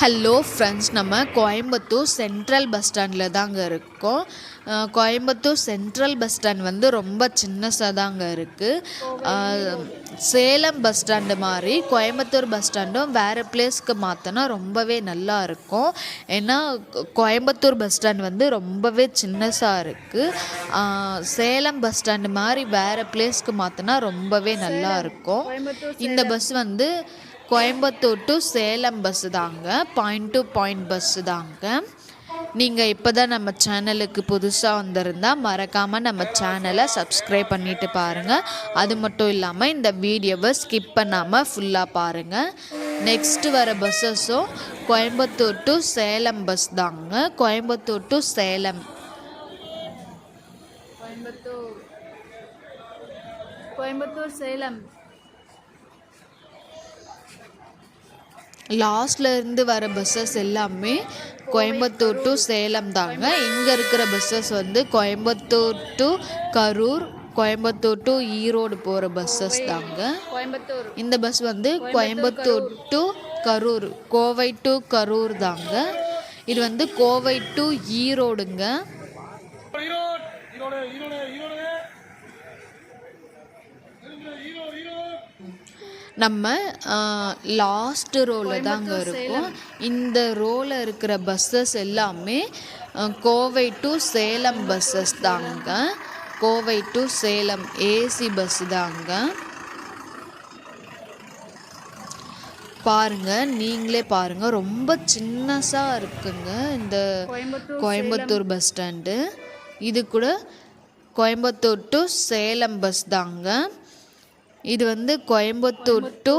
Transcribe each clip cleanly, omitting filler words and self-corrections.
Hello friends, நம்ம Coimbatore central bus ஸ்டாண்டில் தாங்க இருக்கோம். கோயம்புத்தூர் சென்ட்ரல் பஸ் ஸ்டாண்ட் வந்து ரொம்ப சின்னசாக தாங்க இருக்குது. சேலம் பஸ் ஸ்டாண்டு மாதிரி கோயம்புத்தூர் பஸ் ஸ்டாண்டும் வேறு பிளேஸ்க்கு மாற்றினா ரொம்பவே நல்லா இருக்கும். ஏன்னா கோயம்புத்தூர் பஸ் ஸ்டாண்ட் வந்து ரொம்பவே சின்னசாக இருக்குது. சேலம் பஸ் ஸ்டாண்டு மாதிரி வேறு பிளேஸ்க்கு மாற்றினா ரொம்பவே நல்லா இருக்கும். இந்த பஸ் வந்து கோயம்புத்தூர் டு சேலம் பஸ்ஸு தாங்க, பாயிண்ட் டு பாயிண்ட் பஸ்ஸு தாங்க. நீங்கள் இப்போ தான் நம்ம சேனலுக்கு புதுசாக வந்திருந்தால் மறக்காமல் நம்ம சேனலை சப்ஸ்கிரைப் பண்ணிவிட்டு பாருங்கள். அது மட்டும் இல்லாமல் இந்த வீடியோவை ஸ்கிப் பண்ணாமல் ஃபுல்லாக பாருங்கள். நெக்ஸ்ட்டு வர பஸ்ஸஸும் கோயம்புத்தூர் டு சேலம் பஸ் தாங்க. கோயம்புத்தூர் டு சேலம், கோயம்புத்தூர் சேலம் லாஸ்ட்ல இருந்து வர பஸ்ஸஸ் எல்லாமே கோயம்புத்தூர் டு சேலம் தாங்க. இங்கே இருக்கிற பஸ்ஸஸ் வந்து கோயம்புத்தூர் டு கரூர், கோயம்புத்தூர் டு ஈரோடு போகிற பஸ்ஸஸ் தாங்க. இந்த பஸ் வந்து கோயம்புத்தூர் டு கரூர், கோவை டு கரூர் தாங்க. இது வந்து கோவை டு ஈரோடுங்க. நம்ம லாஸ்ட் ரோவில் தாங்க இருக்கோம். இந்த ரோவில் இருக்கிற பஸ்ஸஸ் எல்லாமே கோவை டு சேலம் பஸ்ஸஸ் தாங்க. Kovai to Salem AC bus தாங்க. பாருங்க, நீங்களே பாருங்க, ரொம்ப சின்னசாக இருக்குங்க இந்த கோயம்புத்தூர் பஸ் ஸ்டாண்டு. இது கூட கோயம்புத்தூர் டு சேலம் பஸ் தாங்க. இது வந்து கோயம்புத்தூர் டு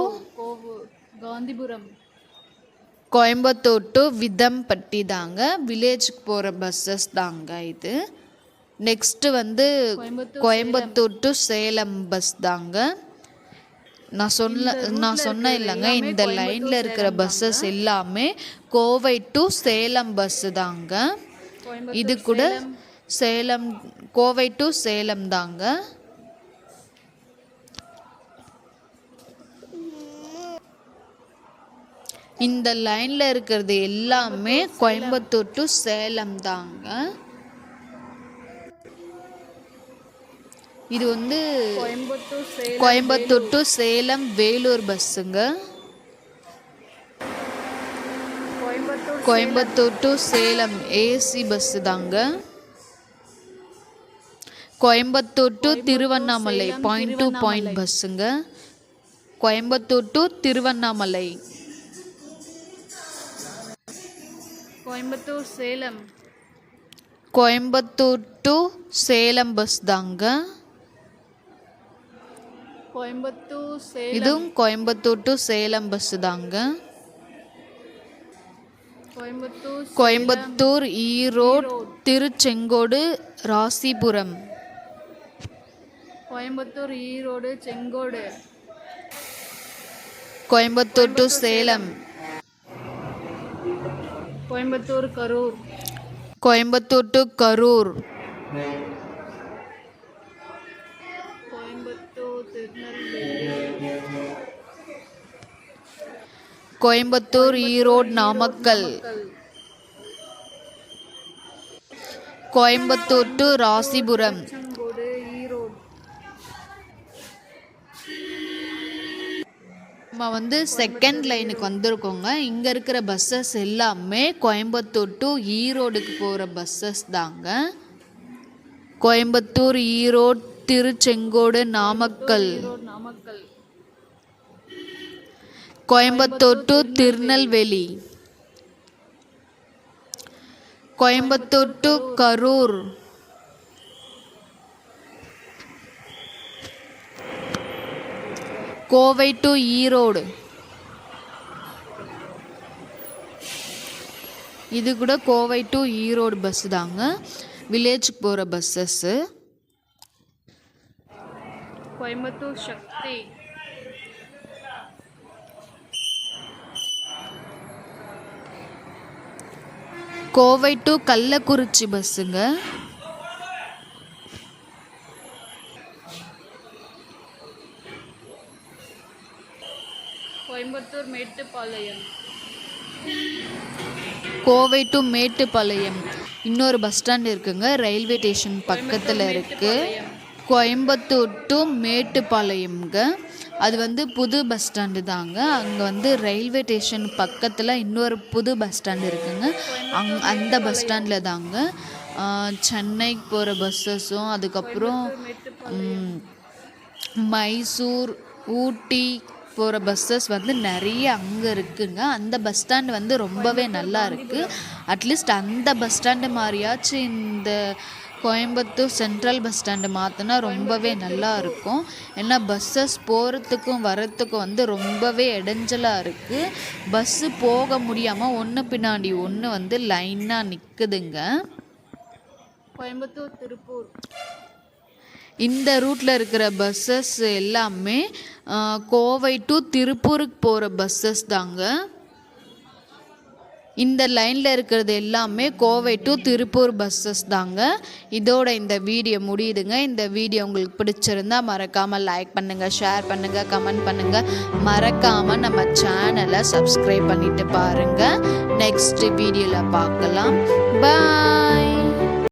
காந்திபுரம், கோயம்புத்தூர் டு விதம்பட்டி தாங்க. வில்லேஜுக்கு போகிற பஸ்ஸஸ் தாங்க இது. நெக்ஸ்ட்டு வந்து கோயம்புத்தூர் டு சேலம் பஸ் தாங்க. நான் சொன்னேன் இல்லைங்க, இந்த லைனில் இருக்கிற பஸ்ஸஸ் எல்லாமே கோவை டு சேலம் பஸ்ஸு தாங்க. இது கூட சேலம், கோவை டு சேலம் தாங்க. இந்த லைனில் இருக்கிறது எல்லாமே கோயம்புத்தூர் டு சேலம் தாங்க. இது வந்து கோயம்புத்தூர் டு சேலம் வேலூர் பஸ்ஸுங்க. Coimbatore to Salem AC bus தாங்க. Coimbatore to Tiruvannamalai point to point பஸ்ஸுங்க. Coimbatore to Tiruvannamalai, Coimbatore Salem, Coimbatore to Salem bus தாங்க. இதுவும் கோயம்புத்தூர் டு சேலம் பஸ் தாங்க. Coimbatore Erode Tiruchengode Rasipuram, Coimbatore Erode Sengodu, Coimbatore to Salem, Coimbatore Karur, Coimbatore to Karur, Coimbatore Tirunelveli, Coimbatore Erode Namakkal, Coimbatore to Rasipuram. நம்ம வந்து செகண்ட் லைனுக்கு வந்திருக்கோங்க. இங்கே இருக்கிற பஸ்ஸஸ் எல்லாமே கோயம்புத்தூர் டு ஈரோடுக்கு போகிற பஸ்ஸஸ் தாங்க. Coimbatore Erode Tiruchengode Namakkal, Coimbatore to Tirunelveli, Coimbatore to Karur, Kovai to Erode. இது கூட கோவை டு ஈரோடு பஸ் தாங்க, வில்லேஜுக்கு போகிற பஸ்ஸஸ்ஸு. கோயம்புத்தூர் சக்தி, கோவை டு கள்ளக்குறிச்சி பஸ்ஸுங்க. கோயம்புத்தூர் மேட்டுப்பாளையம், கோவை டு மேட்டுப்பாளையம் இன்னொரு பஸ் ஸ்டாண்ட் இருக்குங்க, ரயில்வே ஸ்டேஷன் பக்கத்தில் இருக்குது. கோயம்புத்தூர் டு மேட்டுப்பாளையம்ங்க, அது வந்து புது பஸ் ஸ்டாண்டு தாங்க. அங்கே வந்து ரயில்வே ஸ்டேஷன் பக்கத்தில் இன்னொரு புது பஸ் ஸ்டாண்டு இருக்குங்க. அந்த பஸ் ஸ்டாண்டில் தாங்க சென்னைக்கு போகிற பஸ்ஸஸும், அதுக்கப்புறம் மைசூர், ஊட்டி போகிற பஸ்ஸஸ் வந்து நிறைய அங்கே இருக்குங்க. அந்த பஸ் ஸ்டாண்டு வந்து ரொம்பவே நல்லா இருக்குது. அட்லீஸ்ட் அந்த பஸ் ஸ்டாண்டு மாதிரியாச்சும் இந்த கோயம்புத்தூர் சென்ட்ரல் பஸ் ஸ்டாண்டு மாற்றினா ரொம்பவே நல்லா இருக்கும். ஏன்னா பஸ்ஸஸ் போகிறதுக்கும் வரத்துக்கும் வந்து ரொம்பவே இடைஞ்சலாக இருக்குது. பஸ்ஸு போக முடியாமல் ஒன்று பின்னாடி ஒன்று வந்து லைனாக நிற்குதுங்க. கோயம்புத்தூர் திருப்பூர் இந்த ரூட்டில் இருக்கிற பஸ்ஸஸ் எல்லாமே கோவை டு திருப்பூருக்கு போகிற பஸ்ஸஸ் தாங்க. இந்த லைனில் இருக்கிறது எல்லாமே கோவை டு திருப்பூர் பஸ்ஸஸ் தாங்க. இதோட இந்த வீடியோ முடியுதுங்க. இந்த வீடியோ உங்களுக்கு பிடிச்சிருந்தா மறக்காமல் லைக் பண்ணுங்கள், ஷேர் பண்ணுங்கள், கமெண்ட் பண்ணுங்கள். மறக்காமல் நம்ம சேனலை சப்ஸ்கிரைப் பண்ணிட்டு பாருங்கள். நெக்ஸ்ட் வீடியோவில் பார்க்கலாம். பாய்.